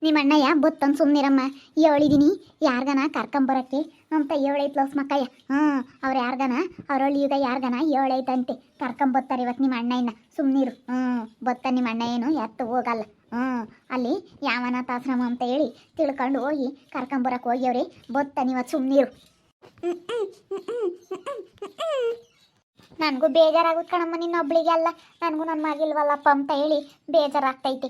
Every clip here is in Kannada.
ನಿಮ್ಮ ಅಣ್ಣಯ್ಯ ಬೊತ್ತಂದು ಸುಮ್ಮನಿರಮ್ಮ ಹೇಳಿದೀನಿ ಯಾರ್ಗನ ಕರ್ಕೊಂಬರಕ್ಕೆ ಅಂತ ಹೇಳೈತ್ ಲೋಸ್ ಮಕ್ಕಯ್ಯ. ಅವ್ರು ಯಾರ್ಗನ ಅವ್ರೊಳ್ಳಿ ಈಗ ಯಾರ್ಗನ ಹೇಳೈತಂತೆ ಕರ್ಕೊಂಬರ್ತಾರೆ ಇವತ್ತು ನಿಮ್ಮ ಅಣ್ಣಯ್ಯನ. ಸುಮ್ಮನಿರು. ಬೊತ್ತ ನಿಮ್ಮ ಅಣ್ಣ ಏನು ಎತ್ತು ಹೋಗಲ್ಲ. ಅಲ್ಲಿ ಯಾವನಾಥಾಶ್ರಮ ಅಂತ ಹೇಳಿ ತಿಳ್ಕೊಂಡು ಹೋಗಿ ಕರ್ಕೊಂಬರಕ್ಕೆ ಹೋಗ್ಯವ್ರಿ. ಬೊತ್ತ ನೀವತ್ತು ಸುಮ್ಮನಿರು. ನನಗೂ ಬೇಜಾರಾಗುತ್ತೆ ಕಣಮ್ಮ, ನಿನ್ನೊಬ್ಳಿಗೆ ಅಲ್ಲ, ನನಗೂ ನನ್ನ ಮಗಿಲ್ವಲ್ಲಪ್ಪ ಅಂತ ಹೇಳಿ ಬೇಜಾರಾಗ್ತೈತಿ.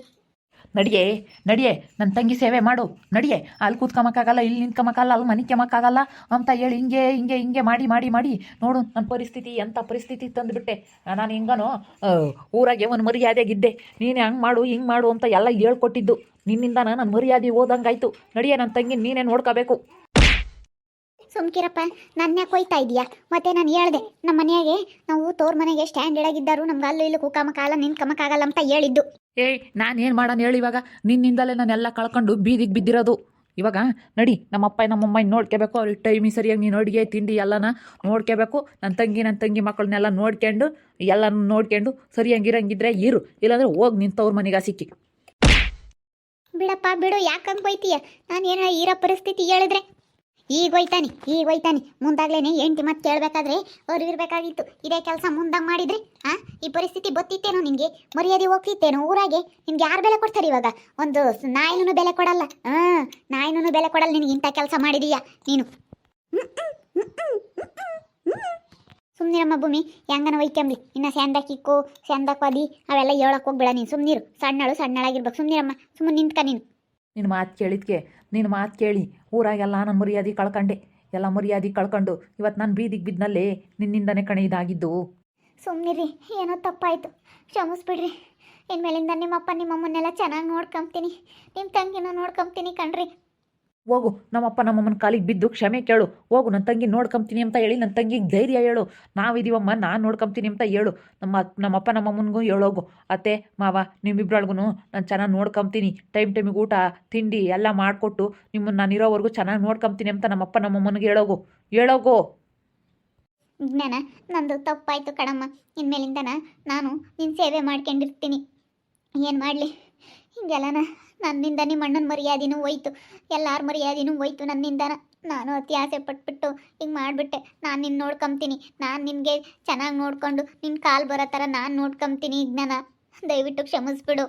ನಡಿಯೇ ನಡಿಯೇ ನನ್ನ ತಂಗಿ ಸೇವೆ ಮಾಡು, ನಡಿಯೇ. ಅಲ್ಲಿ ಕೂತ್ಕೊಂಬಕ್ಕಾಗಲ್ಲ, ಇಲ್ಲಿ ನಿಂತ್ಕೊಂಬಕ್ಕಾಗಲ್ಲ, ಅಲ್ಲಿ ಮನೆ ಕೆಮ್ಮಕ್ಕಾಗಲ್ಲ ಅಂತ ಹೇಳಿ ಹಿಂಗೆ ಹಿಂಗೆ ಹಿಂಗೆ ಮಾಡಿ ಮಾಡಿ ಮಾಡಿ ನೋಡು ನನ್ನ ಪರಿಸ್ಥಿತಿ ಎಂಥ ಪರಿಸ್ಥಿತಿ ತಂದುಬಿಟ್ಟೆ. ನಾನು ಹಿಂಗನೋ ಊರಾಗೆ ಒಂದು ಮರ್ಯಾದೆಗಿದ್ದೆ. ನೀನು ಹಂಗೆ ಮಾಡು ಹಿಂಗೆ ಮಾಡು ಅಂತ ಎಲ್ಲ ಹೇಳ್ಕೊಟ್ಟಿದ್ದು ನಿನ್ನಿಂದ ನನ್ನ ಮರ್ಯಾದೆ ಹೋದಂಗಾಯ್ತು. ನಡಿಯೇ ನನ್ನ ತಂಗಿ ನೀನೇ ನೋಡ್ಕೋಬೇಕು. ಸುಮ್ಕಿರಪ್ಪ, ನನ್ನ ಯಾಕೆ ಹೋಯ್ತಾ ಇದೆಯಾ? ಮತ್ತೆ ನಾನು ಹೇಳ್ದೆ ನಮ್ಮ ಮನೆಯಾಗೆ ನಾವು ತೋರ್ ಮನೆಗೆ ಸ್ಟ್ಯಾಂಡ್ ಇಡಾಗಿದ್ದರು, ನಮ್ಗೆ ಅಲ್ಲೂ ಇಲ್ಲೂ ಕೂಕಮಕ್ಕಾಗಲ್ಲ ನಿಂತ್ಕಮಕ್ಕಾಗಲ್ಲ ಅಂತ ಹೇಳಿದ್ದು. ನಾನೇನು ಮಾಡೋಣ ಹೇಳಿ, ಇವಾಗ ನಿನ್ನಿಂದಲೇ ನಾನೆಲ್ಲ ಕಳ್ಕೊಂಡು ಬೀದಿಗೆ ಬಿದ್ದಿರೋದು. ಇವಾಗ ನಡಿ, ನಮ್ಮಪ್ಪ ನಮ್ಮಮ್ಮ ನೋಡ್ಕೋಬೇಕು, ಅವ್ರಿಗೆ ಟೈಮಿಗೆ ಸರಿಯಾಗಿ ನೀನು ಅಡುಗೆ ತಿಂಡಿ ಎಲ್ಲನ ನೋಡ್ಕೋಬೇಕು. ನನ್ನ ತಂಗಿ ಮಕ್ಕಳನ್ನೆಲ್ಲ ನೋಡ್ಕೊಂಡು ಎಲ್ಲ ನೋಡ್ಕೊಂಡು ಸರಿಯಾಗಿರಂಗಿದ್ರೆ ಇರು, ಇಲ್ಲಾಂದ್ರೆ ಹೋಗಿ ನಿಂತವ್ರ ಮನೆಗೆ ಸಿಕ್ಕಿ. ಬಿಡಪ್ಪ ಬಿಡು, ಯಾಕಂಗೆ ಹೋಯ್ತೀಯ? ನಾನು ಏನೋ ಇರೋ ಪರಿಸ್ಥಿತಿ ಹೇಳಿದ್ರೆ ಈಗ ಹೋಯ್ತಾನೆ ಮುಂದಾಗ್ಲೇನೆ ಎಂಟಿ ಮತ್ತೆ ಕೇಳಬೇಕಾದ್ರೆ ಅವ್ರು ಇರಬೇಕಾಗಿತ್ತು. ಇದೇ ಕೆಲಸ ಮುಂದಾಗ ಮಾಡಿದ್ರೆ ಈ ಪರಿಸ್ಥಿತಿ ಗೊತ್ತಿತ್ತೇನೋ ನಿನಗೆ? ಮರ್ಯಾದೆ ಹೋಗ್ತಿತ್ತೇನೋ ಊರಾಗೆ? ನಿನ್ಗೆ ಯಾರು ಬೆಲೆ ಕೊಡ್ತಾರೆ ಇವಾಗ? ಒಂದು ನಾಯಿನೂ ಬೆಲೆ ಕೊಡಲ್ಲ. ನಾಯಿನೂ ಬೆಲೆ ಕೊಡಲ್ಲ ನಿನಗೆ ಇಂಥ ಕೆಲಸ ಮಾಡಿದೀಯಾ ನೀನು. ಸುಮ್ಮನಿರಮ್ಮ ಭೂಮಿ, ಹೆಂಗನ ಒಯ್ಕಂಬ್ಲಿ. ಇನ್ನು ಸ್ಯಾಂದ ಕಿಕ್ಕು ಸ್ಯಾಂದ ಕ್ವಾದಿ ಅವೆಲ್ಲ ಹೇಳಕ್ಕೆ ಹೋಗ್ಬೇಡ ನೀನು. ಸುಮ್ಮನಿರು, ಸಣ್ಣಳಾಗಿರ್ಬೇಕು. ಸುಮ್ಮನಿರಮ್ಮ, ಸುಮ್ಮನೆ ನಿಂತ್ಕ ನೀನು. ನಿನ್ನ ಮಾತು ಕೇಳಿ ಊರಾಗೆಲ್ಲ ನನ್ನ ಮರ್ಯಾದೆ ಕಳ್ಕೊಂಡೆ. ಎಲ್ಲ ಮರ್ಯಾದೆ ಕಳ್ಕೊಂಡು ಇವತ್ತು ನಾನು ಬೀದಿಗೆ ಬಿದ್ದನಲ್ಲೇ ನಿನ್ನಿಂದನೇ ಕಣೆ ಇದಾಗಿದ್ದು. ಸುಮ್ಮನಿರಿ, ಏನೋ ತಪ್ಪಾಯಿತು, ಕ್ಷಮಿಸ್ಬಿಡ್ರಿ. ಇನ್ಮೇಲಿಂದ ನಿಮ್ಮಪ್ಪ ನಿಮ್ಮಮ್ಮನ್ನೆಲ್ಲ ಚೆನ್ನಾಗಿ ನೋಡ್ಕೊಂತೀನಿ, ನಿಮ್ಮ ತಂಗಿನೂ ನೋಡ್ಕೊಂತೀನಿ ಕಣ್ರಿ. ಹೋಗು, ನಮ್ಮಪ್ಪ ನಮ್ಮಮ್ಮನ ಕಾಲಿಗೆ ಬಿದ್ದು ಕ್ಷಮೆ ಕೇಳು. ಹೋಗು, ನನ್ನ ತಂಗಿ ನೋಡ್ಕೊಂತೀನಿ ಅಂತ ಹೇಳಿ ನನ್ನ ತಂಗಿಗೆ ಧೈರ್ಯ ಹೇಳು. ನಾವಿದ್ದೀವಮ್ಮ, ನಾನು ನೋಡ್ಕೊಂತೀನಿ ಅಂತ ಹೇಳು. ನಮ್ಮಪ್ಪ ನಮ್ಮಮ್ಮನಿಗೂ ಹೇಳೋಗು, ಅತ್ತೆ ಮಾವ ನಿಮ್ಮಿಬ್ರೊಳಗೂ ನಾನು ಚೆನ್ನಾಗಿ ನೋಡ್ಕೊಂತೀನಿ, ಟೈಮಿಗೆ ಊಟ ತಿಂಡಿ ಎಲ್ಲ ಮಾಡಿಕೊಟ್ಟು ನಿಮ್ಮನ್ನು ನಾನು ಇರೋವರೆಗೂ ಚೆನ್ನಾಗಿ ನೋಡ್ಕೊಂತೀನಿ ಅಂತ ನಮ್ಮಪ್ಪ ನಮ್ಮಮ್ಮನಿಗೆ ಹೇಳೋಗು. ಜ್ಞಾನ, ನಂದು ತಪ್ಪಾಯಿತು ಕಣಮ್ಮ. ಇನ್ಮೇಲಿಂದ ನಾನು ನಿನ್ನ ಸೇವೆ ಮಾಡ್ಕೊಂಡಿರ್ತೀನಿ. ಏನು ಮಾಡಲಿ, ಹಿಂಗೆಲ್ಲನ ನನ್ನಿಂದ ನಿಮ್ಮ ಅಣ್ಣನ ಮರ್ಯಾದೆನೂ ಹೋಯ್ತು, ಎಲ್ಲರ ಮರ್ಯಾದೆನೂ ಹೋಯ್ತು ನನ್ನಿಂದ. ನಾನು ಅತಿ ಆಸೆ ಪಟ್ಬಿಟ್ಟು ಹಿಂಗೆ ಮಾಡಿಬಿಟ್ಟೆ. ನಾನು ನಿನ್ನ ನೋಡ್ಕೊಂತೀನಿ, ನಾನು ನಿನಗೆ ಚೆನ್ನಾಗಿ ನೋಡ್ಕೊಂಡು ನಿನ್ನ ಕಾಲು ಬರೋ ಥರ ನಾನು ನೋಡ್ಕೊಂತೀನಿ. ಜ್ಞಾನ, ದಯವಿಟ್ಟು ಕ್ಷಮಿಸ್ಬಿಡು.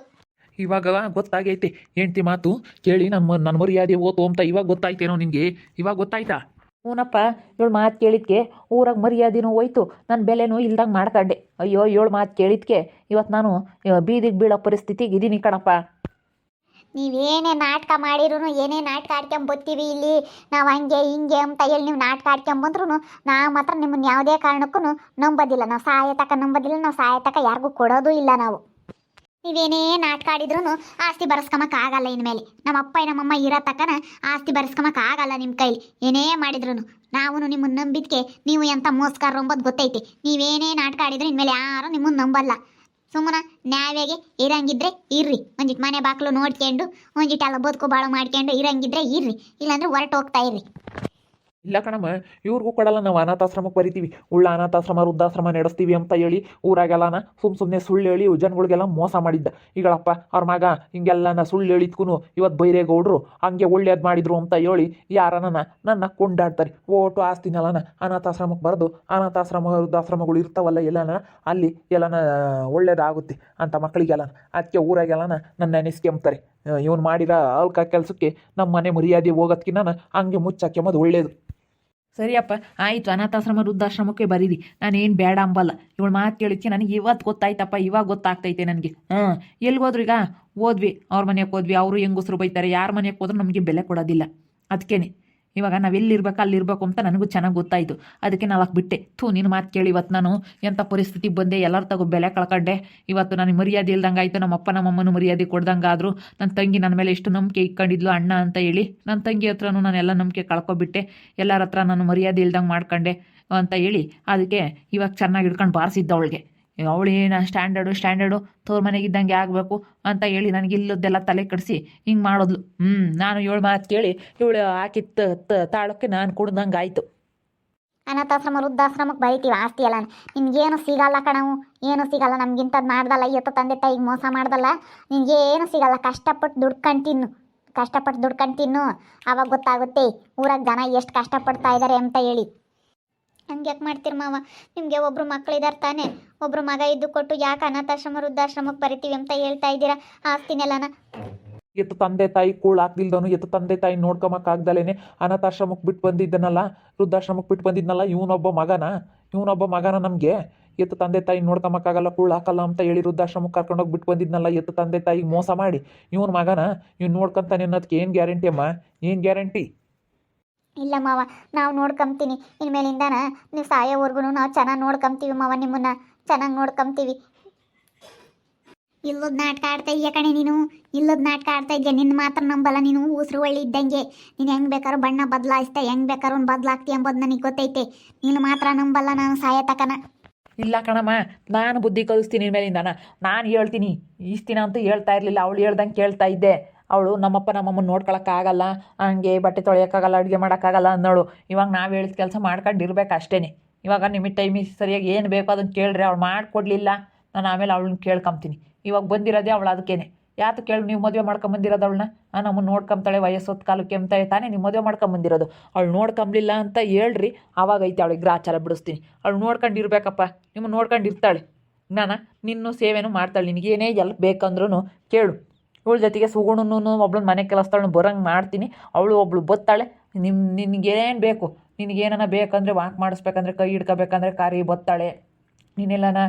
ಇವಾಗ ಗೊತ್ತಾಗೈತೆ ಹೆಂಡ್ತಿ ಮಾತು ಕೇಳಿ ನನ್ನ ಮರ್ಯಾದೆ ಹೋತು ಅಂತ ಇವಾಗ ಗೊತ್ತಾಯ್ತೇನೋ ನಿನಗೆ? ಇವಾಗ ಗೊತ್ತಾಯ್ತಾ? ಹೂನಪ್ಪ, ಇವಳು ಮಾತು ಕೇಳಿದ್ಕೆ ಊರಾಗ ಮರ್ಯಾದೆನೂ ಹೋಯ್ತು, ನನ್ನ ಬೆಲೆನೂ ಇಲ್ದಂಗೆ ಮಾಡ್ಕೊಂಡೆ. ಅಯ್ಯೋ, ಇವಳು ಮಾತು ಕೇಳಿದ್ಕೆ ಇವತ್ತು ನಾನು ಬೀದಿಗೆ ಬೀಳೋ ಪರಿಸ್ಥಿತಿಗೆ ಇದ್ದೀನಿ ಕಣಪ್ಪ. ನೀವೇನೇ ನಾಟಕ ಮಾಡಿರೂ, ಏನೇ ನಾಟಕ ಆಡ್ಕೊಂಬತ್ತೀವಿ ಇಲ್ಲಿ ನಾವು ಹಂಗೆ ಹಿಂಗೆ ಅಂತ ಹೇಳಿ ನೀವು ನಾಟಕ ಆಡ್ಕೊಂಬಂದ್ರೂ ನಾವು ಮಾತ್ರ ನಿಮ್ಮನ್ನು ಯಾವುದೇ ಕಾರಣಕ್ಕೂ ನಂಬೋದಿಲ್ಲ. ನಾವು ಸಾಯತಕ ನಂಬೋದಿಲ್ಲ, ನಾವು ಸಾಯತಕ ಯಾರಿಗೂ ಕೊಡೋದು ಇಲ್ಲ. ನಾವು ನೀವೇನೇ ನಾಟಕ ಆಡಿದ್ರೂ ಆಸ್ತಿ ಬರೆಸ್ಕೊಂಬಕ್ಕಾಗಲ್ಲ. ಇನ್ಮೇಲೆ ನಮ್ಮಪ್ಪ ನಮ್ಮಮ್ಮ ಇರೋ ತಕ್ಕನ ಆಸ್ತಿ ಬರೆಸ್ಕೊಂಬಕ್ಕಾಗಲ್ಲ ನಿಮ್ಮ ಕೈಲಿ. ಏನೇ ಮಾಡಿದ್ರು ನಾವು ನಿಮ್ಮನ್ನು ನಂಬಿದ್ಕೆ ನೀವು ಎಂಥ ಮೋಸ್ಕಾರ ಅಂಬೋದು ಗೊತ್ತೈತಿ. ನೀವೇನೇ ನಾಟಕ ಆಡಿದ್ರೆ ಇನ್ಮೇಲೆ ಯಾರು ನಿಮ್ಮನ್ನು ನಂಬಲ್ಲ. ಸುಮ್ಮನೆ ನ್ಯಾಯವಾಗಿ ಇರಂಗಿದ್ರೆ ಇರ್ರಿ, ಒಂದಿಟ್ಟು ಮನೆ ಬಾಕ್ಲು ನೋಡ್ಕೊಂಡು ಒಂದಿಟ್ಟು ಎಲ್ಲ ಬದುಕು ಬಾಳು ಮಾಡ್ಕೊಂಡು ಇರಂಗಿದ್ರೆ ಇರ್ರಿ, ಇಲ್ಲಾಂದ್ರೆ ಹೊರಟು ಹೋಗ್ತಾ ಇರ್ರಿ. ಇಲ್ಲ ಕಣಮ್ಮ, ಇವ್ರಿಗೂ ಕೊಡಲ್ಲ. ನಾವು ಅನಾಥಾಶ್ರಮಕ್ಕೆ ಬರಿತೀವಿ, ಉಳ್ಳ ಅನಾಥಾಶ್ರಮ ವೃದ್ಧಾಶ್ರಮ ನಡೆಸ್ತೀವಿ ಅಂತ ಹೇಳಿ ಊರಾಗೆಲ್ಲನ ಸುಮ್ಮನೆ ಸುಳ್ಳು ಹೇಳಿ ಜನಗಳಿಗೆಲ್ಲ ಮೋಸ ಮಾಡಿದ್ದ. ಈಗಳಪ್ಪ ಅವ್ರ ಮಗ ಹಿಂಗೆಲ್ಲನ ಸುಳ್ಳು ಹೇಳಿದ್ಕೂ ಇವತ್ತು ಬೈರೇಗೌಡರು ಹಂಗೆ ಒಳ್ಳೇದು ಮಾಡಿದ್ರು ಅಂತ ಹೇಳಿ ನನ್ನ ಕೊಂಡಾಡ್ತಾರೆ. ಓಟು ಆಸ್ತಿನೆಲ್ಲನ ಅನಾಥಾಶ್ರಮಕ್ಕೆ ಬರೆದು ಅನಾಥಾಶ್ರಮ ವೃದ್ಧಾಶ್ರಮಗಳು ಇರ್ತಾವಲ್ಲ ಎಲ್ಲನ ಅಲ್ಲಿ ಎಲ್ಲನ ಒಳ್ಳೇದಾಗುತ್ತೆ ಅಂತ ಮಕ್ಕಳಿಗೆಲ್ಲ. ಅದಕ್ಕೆ ಊರಾಗೆಲ್ಲನ ನನ್ನ ನೆನೆಸ್ಕೊಂಬ್ತಾರೆ. ಇವನು ಮಾಡಿರೋ ಅಲ್ಕ ಕೆಲಸಕ್ಕೆ ನಮ್ಮ ಮನೆ ಮರ್ಯಾದೆ ಹೋಗೋದಕ್ಕಿನ್ನ ಹಂಗೆ ಮುಚ್ಚಾಕ್ಯಂಬೋದು ಒಳ್ಳೇದು. ಸರಿಯಪ್ಪ, ಆಯಿತು, ಅನಾಥಾಶ್ರಮ ವೃದ್ಧಾಶ್ರಮಕ್ಕೆ ಬರೀರಿ, ನಾನೇನು ಬೇಡ ಅಂಬಲ್ಲ. ಇವಳು ಮಾತು ಕೇಳಿದ್ಕೆ ನನಗೆ ಇವತ್ತು ಗೊತ್ತಾಯ್ತಪ್ಪ, ಇವಾಗ ಗೊತ್ತಾಗ್ತೈತೆ ನನಗೆ. ಎಲ್ಲಿಗೋದ್ರು ಈಗ ಹೋದ್ವಿ, ಅವ್ರ ಮನೆಗೆ ಹೋದ್ವಿ, ಅವರು ಹೆಂಗಸ್ರು ಬೈತಾರೆ, ಯಾರ ಮನೆಗೆ ಹೋದ್ರೂ ನಮಗೆ ಬೆಲೆ ಕೊಡೋದಿಲ್ಲ. ಅದಕ್ಕೇನೆ ಇವಾಗ ನಾವೆಲ್ಲಿರ್ಬೇಕು ಅಲ್ಲಿರ್ಬೇಕು ಅಂತ ನನಗೂ ಚೆನ್ನಾಗಿ ಗೊತ್ತಾಯಿತು. ಅದಕ್ಕೆ ನಾಲ್ಕು ಬಿಟ್ಟೆ. ನಿನ್ನ ಮಾತು ಕೇಳಿ ಇವತ್ತು ನಾನು ಎಂಥ ಪರಿಸ್ಥಿತಿಗೆ ಬಂದೆ, ಎಲ್ಲರ ತಗೋ ಬೆಲೆ ಕಳ್ಕೊಂಡೆ. ಇವತ್ತು ನನಗೆ ಮರ್ಯಾದೆ ಇಲ್ದಂಗೆ ಆಯಿತು, ನಮ್ಮಪ್ಪ ನಮ್ಮಮ್ಮನೂ ಮರ್ಯಾದೆ ಕೊಡ್ದಂಗೆ ಆದರೂ. ನನ್ನ ತಂಗಿ ನನ್ನ ಮೇಲೆ ಎಷ್ಟು ನಂಬಿಕೆ ಇಟ್ಕೊಂಡಿದ್ಲು ಅಣ್ಣ ಅಂತ ಹೇಳಿ, ನನ್ನ ತಂಗಿ ಹತ್ರನೂ ನಾನು ಎಲ್ಲ ನಂಬಿಕೆ ಕಳ್ಕೊಬಿಟ್ಟೆ. ಎಲ್ಲರ ಹತ್ರ ನಾನು ಮರ್ಯಾದೆ ಇಲ್ದಂಗೆ ಮಾಡ್ಕೊಂಡೆ ಅಂತ ಹೇಳಿ ಅದಕ್ಕೆ ಇವಾಗ ಚೆನ್ನಾಗಿ ಹಿಡ್ಕೊಂಡು ಬಾರಿಸಿದ್ದ ಅವಳಿಗೆ. ಅವಳೇನ ಸ್ಟ್ಯಾಂಡರ್ಡು ತೋರ್ ಮನೆಗಿದ್ದಂಗೆ ಆಗಬೇಕು ಅಂತ ಹೇಳಿ ನನಗೆ ಇಲ್ಲದ್ದೆಲ್ಲ ತಲೆ ಕಡಿಸಿ ಹಿಂಗೆ ಮಾಡೋದ್ಲು. ನಾನು ಇವಳು ಮಾತು ಕೇಳಿ ಇವಳು ಹಾಕಿತ್ತು ತಾಳಕ್ಕೆ ನಾನು ಕುಡ್ದಂಗೆ ಆಯಿತು. ಅನಾಥಾಶ್ರಮ ವೃದ್ಧಾಶ್ರಮಕ್ಕೆ ಬರೀತೀವಿ ಆಸ್ತಿ ಎಲ್ಲ. ನಿಮ್ಗೇನು ಸಿಗಲ್ಲ ಕಣವು, ಏನು ಸಿಗಲ್ಲ. ನಮ್ಗಿಂಥದ್ದು ಮಾಡ್ದಲ್ಲ, ಇವತ್ತು ತಂದೆ ತಾಯಿಗೆ ಮೋಸ ಮಾಡ್ದಲ್ಲ, ನಿನಗೇನು ಸಿಗಲ್ಲ. ಕಷ್ಟಪಟ್ಟು ದುಡ್ಕೊಂಡು ತಿನ್ನು, ಕಷ್ಟಪಟ್ಟು ದುಡ್ಕೊಂಡು ತಿನ್ನು, ಆವಾಗ ಗೊತ್ತಾಗುತ್ತೆ ಊರಾಗ ಜನ ಎಷ್ಟು ಕಷ್ಟಪಡ್ತಾ ಇದ್ದಾರೆ ಅಂತ ಹೇಳಿ. ಹಂಗೆ ಯಾಕೆ ಮಾಡ್ತೀರಿ ಮಾವ? ನಿಮಗೆ ಒಬ್ಬರು ಮಕ್ಕಳಿದ್ದಾರೆ ತಾನೇ, ಒಬ್ಬರು ಮಗ ಇದ್ದು ಕೊಟ್ಟು ಯಾಕೆ ಅನಾಥಾಶ್ರಮ ವೃದ್ಧಾಶ್ರಮಕ್ಕೆ ಬರಿತೀವಿ ಅಂತ ಹೇಳ್ತಾ ಇದ್ದೀರಾ ಆಸ್ತಿನೆಲ್ಲನ? ಎತ್ತು ತಂದೆ ತಾಯಿ ಕೂಳು ಹಾಕ್ದಿಲ್ದವನು, ಎತ್ತು ತಂದೆ ತಾಯಿ ನೋಡ್ಕೊಮಕ್ಕಾಗ್ದಲೇನೆ ಅನಾಥಾಶ್ರಮಕ್ಕೆ ಬಿಟ್ಟು ಬಂದಿದ್ದನಲ್ಲ, ವೃದ್ಧಾಶ್ರಮಕ್ಕೆ ಬಿಟ್ಟು ಬಂದಿದ್ನಲ್ಲ, ಇವನೊಬ್ಬ ಮಗನ ನಮಗೆ ಎತ್ತು ತಂದೆ ತಾಯಿ ನೋಡ್ಕೊಮಕ್ಕಾಗಲ್ಲ, ಕೂಳು ಹಾಕಲ್ಲ ಅಂತ ಹೇಳಿ ವೃದ್ಧಾಶ್ರಮಕ್ಕೆ ಕರ್ಕೊಂಡೋಗಿ ಬಿಟ್ಟು ಬಂದಿದ್ನಲ್ಲ, ಎತ್ತು ತಂದೆ ತಾಯಿಗೆ ಮೋಸ ಮಾಡಿ ಇವನ ಮಗನ ಇವ್ನು ನೋಡ್ಕೊಂತಾನೆ ಅನ್ನೋದಕ್ಕೆ ಏನು ಗ್ಯಾರಂಟಿ ಅಮ್ಮ? ಏನು ಗ್ಯಾರಂಟಿ? ಇಲ್ಲ ಮಾವ, ನಾವು ನೋಡ್ಕೊಂತೀವಿ ಇನ್ಮೇಲಿಂದನ ನೀವು ಸಾಯೋವರೆಗೂ ನಾವು ಚೆನ್ನಾಗಿ ನೋಡ್ಕೊಂತೀವಿ ಮಾವ, ನಿಮ್ಮನ್ನ ಚೆನ್ನಾಗಿ ನೋಡ್ಕೊಂತೀವಿ. ಇಲ್ಲದ ನಾಟಕ ಆಡ್ತಾ ಇದೆಯಾ ಕಣೆ ನೀನು, ಇಲ್ಲದ ನಾಟಕ ಆಡ್ತಾ ಇದೆಯಾ. ನಿನ್ನ ಮಾತ್ರ ನಂಬಲ್ಲ ನೀನು, ಉಸಿರು ಒಳ್ಳೆ ಇದ್ದಂಗೆ. ನೀನು ಹೆಂಗೆ ಬೇಕಾದ್ರೂ ಬಣ್ಣ ಬದಲಾಯಿಸ್ತಾ, ಹೆಂಗೆ ಬೇಕಾದ್ರೂ ಒಂದು ಬದಲಾಗ್ತಿ ಎಂಬುದು ನನಗೆ ಗೊತ್ತೈತೆ. ನೀನು ಮಾತ್ರ ನಂಬಲ್ಲ ನಾನು ಸಾಯತಕನ. ಇಲ್ಲ ಕಣಮ್ಮ, ನಾನು ಬುದ್ಧಿ ಕಲಿಸ್ತೀನಿ ಇನ್ಮೇಲಿಂದಾನ. ನಾನು ಹೇಳ್ತೀನಿ, ಇಷ್ಟು ದಿನ ಅಂತೂ ಹೇಳ್ತಾ ಇರಲಿಲ್ಲ, ಅವಳು ಹೇಳ್ದಂಗೆ ಕೇಳ್ತಾ ಇದ್ದೆ. ಅವಳು ನಮ್ಮಪ್ಪ ನಮ್ಮಮ್ಮನ ನೋಡ್ಕೊಳಕ್ಕಾಗಲ್ಲ, ಹಂಗೆ ಬಟ್ಟೆ ತೊಳೆಯೋಕ್ಕಾಗಲ್ಲ, ಅಡುಗೆ ಮಾಡೋಕ್ಕಾಗಲ್ಲ ಅಂದವಳು. ಇವಾಗ ನಾವು ಹೇಳಿದ ಕೆಲಸ ಮಾಡ್ಕೊಂಡಿರ್ಬೇಕು ಅಷ್ಟೇ. ಇವಾಗ ನಿಮಗೆ ಟೈಮಿಗೆ ಸರಿಯಾಗಿ ಏನು ಬೇಕೋ ಅದನ್ನು ಕೇಳ್ರಿ, ಅವಳು ಮಾಡಿಕೊಡ್ಲಿಲ್ಲ ನಾನು ಆಮೇಲೆ ಅವಳನ್ನ ಕೇಳ್ಕೊಂತೀನಿ. ಇವಾಗ ಬಂದಿರೋದೇ ಅವಳು ಅದಕ್ಕೇನೆ. ಯಾತು ಕೇಳಿ ನೀವು ಮದುವೆ ಮಾಡ್ಕೊಂಬಂದಿರೋದು ಅವಳನ್ನ? ನಮ್ಮನ್ನು ನೋಡ್ಕೊಂತಾಳೆ, ವಯಸ್ಸೊತ್ತು ಕಾಲಕ್ಕೆ ಎಂತಾಳೆ ತಾನೇ ನೀವು ಮದುವೆ ಮಾಡ್ಕೊಂಬಂದಿರೋದು. ಅವಳು ನೋಡ್ಕೊಂಬ್ಲಿಲ್ಲ ಅಂತ ಹೇಳ್ರಿ, ಆವಾಗ ಐತೆ ಅವಳಿಗೆ ಗ್ರಾಚಾರ ಬಿಡಿಸ್ತೀನಿ. ಅವಳು ನೋಡ್ಕೊಂಡಿರ್ಬೇಕಪ್ಪ, ನಿಮ್ಮನ್ನು ನೋಡ್ಕೊಂಡಿರ್ತಾಳೆ. ನಾನು ನಿನ್ನೂ ಸೇವೆನೂ ಮಾಡ್ತಾಳೆ, ನಿನಗೇನೇ ಎಲ್ಲಿ ಬೇಕಂದ್ರೂ ಕೇಳು. ಇವಳ ಜೊತೆಗೆ ಸುಗುಣನು ಒಬ್ಳನ್ನ ಮನೆ ಕೆಲಸದವಳನ್ನ ಬರೋಂಗೆ ಮಾಡ್ತೀನಿ. ಅವಳು ಒಬ್ಳು ಬತ್ತಾಳೆ. ನಿನಗೇನು ಬೇಕು, ನಿನಗೇನ ಬೇಕಂದರೆ ವಾಕ್ ಮಾಡಿಸ್ಬೇಕಂದ್ರೆ, ಕೈ ಹಿಡ್ಕೋಬೇಕಂದ್ರೆ ಕಾರಿ ಬತ್ತಾಳೆ. ನೀನೆಲ್ಲನ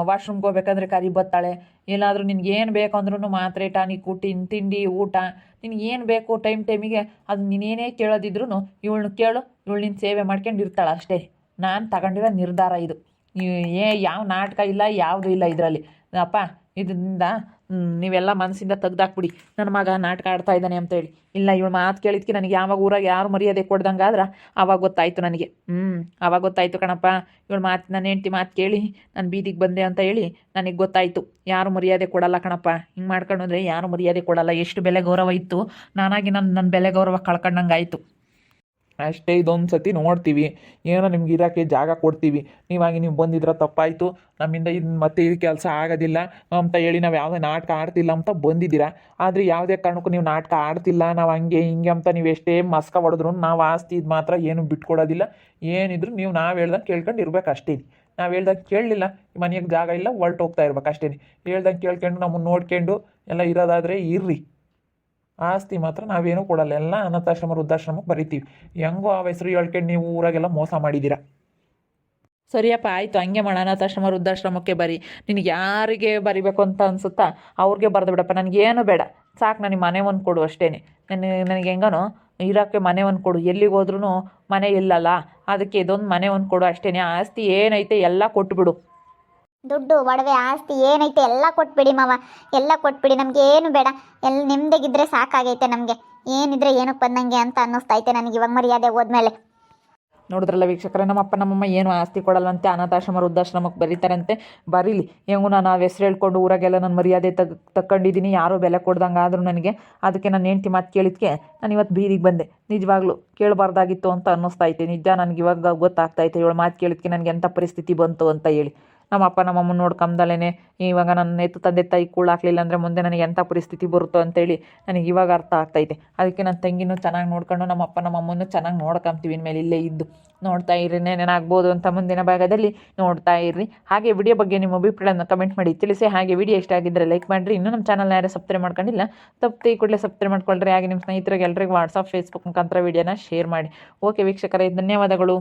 ವಾಶ್ರೂಮ್ಗೆ ಹೋಗ್ಬೇಕಂದ್ರೆ ಕಾರಿ ಬತ್ತಾಳೆ. ಎಲ್ಲಾದರೂ ನಿನಗೇನು ಬೇಕು ಅಂದ್ರೂ ಮಾತ್ರೆ, ಟಾನಿಕ್, ತಿಂಡಿ, ಊಟ ನಿನಗೇನು ಬೇಕು ಟೈಮಿಗೆ ಅದು ನೀನೇನೇ ಕೇಳೋದಿದ್ರು ಇವಳನ್ನ ಕೇಳು, ಇವಳು ನಿನ್ನ ಸೇವೆ ಮಾಡ್ಕೊಂಡು ಇರ್ತಾಳೆ ಅಷ್ಟೇ. ನಾನು ತಗೊಂಡಿರೋ ನಿರ್ಧಾರ ಇದು. ಯಾವ ನಾಟಕ ಇಲ್ಲ, ಯಾವುದೂ ಇಲ್ಲ ಇದರಲ್ಲಿ ಅಪ್ಪ. ಇದರಿಂದ ನೀವೆಲ್ಲ ಮನಸ್ಸಿಂದ ತೆಗ್ದಾಕ್ಬಿಡಿ, ನನ್ನ ಮಗ ನಾಟಕ ಆಡ್ತಾ ಇದ್ದಾನೆ ಅಂತೇಳಿ. ಇಲ್ಲ, ಇವಳು ಮಾತು ಕೇಳಿದ್ಕೆ ನನಗೆ ಯಾವಾಗ ಊರಾಗ ಯಾರು ಮರ್ಯಾದೆ ಕೊಡ್ದಂಗೆ ಆದ್ರೆ ಆವಾಗ ಗೊತ್ತಾಯಿತು ನನಗೆ. ಆವಾಗ ಗೊತ್ತಾಯಿತು ಕಣಪ್ಪ. ಇವಳು ಮಾತು, ನನ್ನ ಹೆಂಡ್ತಿ ಮಾತು ಕೇಳಿ ನಾನು ಬೀದಿಗೆ ಬಂದೆ ಅಂತ ಹೇಳಿ ನನಗೆ ಗೊತ್ತಾಯಿತು. ಯಾರು ಮರ್ಯಾದೆ ಕೊಡಲ್ಲ ಕಣಪ್ಪ, ಹಿಂಗೆ ಮಾಡ್ಕೊಂಡು ಅಂದರೆ ಯಾರು ಮರ್ಯಾದೆ ಕೊಡಲ್ಲ. ಎಷ್ಟು ಬೆಲೆ ಗೌರವ ಇತ್ತು, ನಾನಾಗಿ ನನ್ನ ಬೆಲೆ ಗೌರವ ಕಳ್ಕೊಂಡಂಗೆ ಆಯಿತು ಅಷ್ಟೇ. ಇದೊಂದು ಸತಿ ನೋಡ್ತೀವಿ, ಏನೋ ನಿಮ್ಗೆ ಇರೋಕ್ಕೆ ಜಾಗ ಕೊಡ್ತೀವಿ. ನೀವಾಗಿ ನೀವು ಬಂದಿದ್ರೆ ತಪ್ಪಾಯಿತು, ನಮ್ಮಿಂದ ಇದು ಮತ್ತೆ ಈ ಕೆಲಸ ಆಗೋದಿಲ್ಲ ಅಂತ ಹೇಳಿ ನಾವು ಯಾವುದೇ ನಾಟಕ ಆಡ್ತಿಲ್ಲ ಅಂತ ಬಂದಿದ್ದೀರಾ. ಆದರೆ ಯಾವುದೇ ಕಾರಣಕ್ಕೂ ನೀವು ನಾಟಕ ಆಡ್ತಿಲ್ಲ, ನಾವು ಹಂಗೆ ಹಿಂಗೆ ಅಂತ ನೀವು ಎಷ್ಟೇ ಮಸ್ಕ ಹೊಡೆದ್ರು ನಾವು ಆಸ್ತಿ ಇದು ಮಾತ್ರ ಏನು ಬಿಟ್ಕೊಡೋದಿಲ್ಲ. ಏನಿದ್ರು ನೀವು ನಾವು ಹೇಳ್ದಂಗೆ ಕೇಳ್ಕೊಂಡು ಇರ್ಬೇಕು ಅಷ್ಟೇ. ನಾವು ಹೇಳ್ದಂಗೆ ಕೇಳಲಿಲ್ಲ, ಮನೆಗೆ ಜಾಗ ಇಲ್ಲ, ಹೊರ್ಟೋಗ್ತಾ ಇರ್ಬೇಕು ಅಷ್ಟೇ. ಹೇಳ್ದಂಗೆ ಕೇಳ್ಕೊಂಡು ನಮ್ಮನ್ನು ನೋಡ್ಕೊಂಡು ಎಲ್ಲ ಇರೋದಾದರೆ ಇರ್ರಿ. ಆಸ್ತಿ ಮಾತ್ರ ನಾವೇನೂ ಕೊಡಲ್ಲ, ಎಲ್ಲ ಅನಾಥಾಶ್ರಮ ವೃದ್ಧಾಶ್ರಮಕ್ಕೆ ಬರಿತೀವಿ. ಹೆಂಗೋ ಆ ಹೆಸರು ಹೇಳ್ಕೊಂಡು ನೀವು ಊರಾಗೆಲ್ಲ ಮೋಸ ಮಾಡಿದ್ದೀರಾ. ಸರಿಯಪ್ಪ, ಆಯಿತು, ಹಂಗೆ ಮಾಡ. ಅನಾಥಾಶ್ರಮ ವೃದ್ಧಾಶ್ರಮಕ್ಕೆ ಬರಿ. ನಿನಗೆ ಯಾರಿಗೆ ಬರಿಬೇಕು ಅಂತ ಅನಿಸುತ್ತಾ ಅವ್ರಿಗೆ ಬರೆದು ಬಿಡಪ್ಪ, ನನಗೇನು ಬೇಡ, ಸಾಕು. ನನಗೆ ಮನೆ ಒಂದು ಕೊಡು ಅಷ್ಟೇ. ನನಗೆ ಹೆಂಗನೋ ಇರೋಕ್ಕೆ ಮನೆ ಒಂದು ಕೊಡು. ಎಲ್ಲಿಗೆ ಹೋದ್ರೂ ಮನೆ ಇಲ್ಲಲ್ಲ, ಅದಕ್ಕೆ ಇದೊಂದು ಮನೆ ಒಂದು ಕೊಡು ಅಷ್ಟೇ. ಆಸ್ತಿ ಏನೈತೆ ಎಲ್ಲ ಕೊಟ್ಬಿಡು. ದುಡ್ಡು, ಒಡವೆ, ಆಸ್ತಿ ಏನೈತೆ ಎಲ್ಲ ಕೊಟ್ಬಿಡಿ ಮಾವ, ಎಲ್ಲ ಕೊಟ್ಬಿಡಿ. ನಮ್ಗೆ ಏನು ಬೇಡ, ಎಲ್ಲ ನಿಮ್ದಾಗಿದ್ರೆ ಸಾಕಾಗೈತೆ ನಮಗೆ. ಏನಿದ್ರೆ ಏನಕ್ಕೆ ಬಂದಂಗೆ ಅಂತ ಅನ್ನಿಸ್ತೈತೆ ನನಗೆ ಇವಾಗ ಮರ್ಯಾದೆ ಹೋದ್ಮೇಲೆ. ನೋಡಿದ್ರಲ್ಲ ವೀಕ್ಷಕರೇ, ನಮ್ಮಪ್ಪ ನಮ್ಮಮ್ಮ ಏನು ಆಸ್ತಿ ಕೊಡಲ್ಲಂತೆ, ಅನಾಥಾಶ್ರಮ ವೃದ್ಧಾಶ್ರಮಕ್ಕೆ ಬರೀತಾರಂತೆ. ಬರೀಲಿ, ಹೆಂಗೂ ನಾನು ಆ ಹೆಸ್ರು ಹೇಳ್ಕೊಂಡು ಊರಾಗೆಲ್ಲ ನಾನು ಮರ್ಯಾದೆ ತಗೊಂಡಿದ್ದೀನಿ, ಯಾರೂ ಬೆಲೆ ಕೊಡ್ದಂಗೆ ಆದರೂ ನನಗೆ. ಅದಕ್ಕೆ ನನ್ನ ಹೆಂಡ್ತಿ ಮಾತು ಕೇಳಿದ್ಕೆ ನಾನು ಇವತ್ತು ಬೀದಿಗೆ ಬಂದೆ. ನಿಜವಾಗ್ಲೂ ಕೇಳಬಾರ್ದಾಗಿತ್ತು ಅಂತ ಅನ್ನಿಸ್ತೈತೆ. ನಿಜ ನನಗೆ ಇವಾಗ ಗೊತ್ತಾಗ್ತೈತೆ, ಇವಳು ಮಾತು ಕೇಳಿದ್ಕೆ ನನಗೆ ಎಂಥ ಪರಿಸ್ಥಿತಿ ಬಂತು ಅಂತ ಹೇಳಿ. ನಮ್ಮಪ್ಪ ನಮ್ಮಮ್ಮ ನೋಡ್ಕೊಂಬದಲೇ ಇವಾಗ ನನ್ನ ಎತ್ತು ತಂದೆ ತಾಯಿ ಕೂಳಾಕ್ಲಿಲ್ಲ ಅಂದರೆ ಮುಂದೆ ನನಗೆ ಎಂಥ ಪರಿಸ್ಥಿತಿ ಬರುತ್ತೋ ಅಂತೇಳಿ ನನಗೆ ಇವಾಗ ಅರ್ಥ ಆಗ್ತೈತೆ. ಅದಕ್ಕೆ ನನ್ನ ತಂಗಿನೂ ಚೆನ್ನಾಗಿ ನೋಡ್ಕೊಂಡು ನಮ್ಮಪ್ಪ ನಮ್ಮಮ್ಮನೂ ಚೆನ್ನಾಗಿ ನೋಡ್ಕೊಂತೀವಿ. ಇನ್ಮೇಲೆ ಇಲ್ಲೇ ಇದ್ದು ನೋಡ್ತಾ ಇರ್ರಿ, ಏನೇನಾಗ್ಬೋದು ಅಂತ ಮುಂದಿನ ಭಾಗದಲ್ಲಿ ನೋಡ್ತಾ ಇರ್ರಿ. ಹಾಗೆ ವಿಡಿಯೋ ಬಗ್ಗೆ ನಿಮ್ಮ ಅಭಿಪ್ರಾಯನ ಕಮೆಂಟ್ ಮಾಡಿ ತಿಳಿಸಿ. ಹಾಗೆ ವಿಡಿಯೋ ಇಷ್ಟ ಆಗಿದ್ದರೆ ಲೈಕ್ ಮಾಡಿರಿ. ಇನ್ನೂ ನಮ್ಮ ಚಾನಲ್ನ ಯಾರು ಸಬ್ಸ್ಕ್ರೈಬ್ ಮಾಡ್ಕೊಂಡಿಲ್ಲ, ತಪ್ಪು ಕೂಡಲೇ ಸಬ್ಸ್ಕ್ರೈಬ್ ಮಾಡ್ಕೊಳ್ರಿ. ಹಾಗೆ ನಿಮ್ಮ ಸ್ನೇಹಿತರಿಗೆ ಎಲ್ಲರಿಗೂ ವಾಟ್ಸಪ್, ಫೇಸ್ಬುಕ್ ಮುಖಾಂತರ ವಿಡಿಯೋನ ಶೇರ್ ಮಾಡಿ. ಓಕೆ ವೀಕ್ಷಕರೇ, ಧನ್ಯವಾದಗಳು.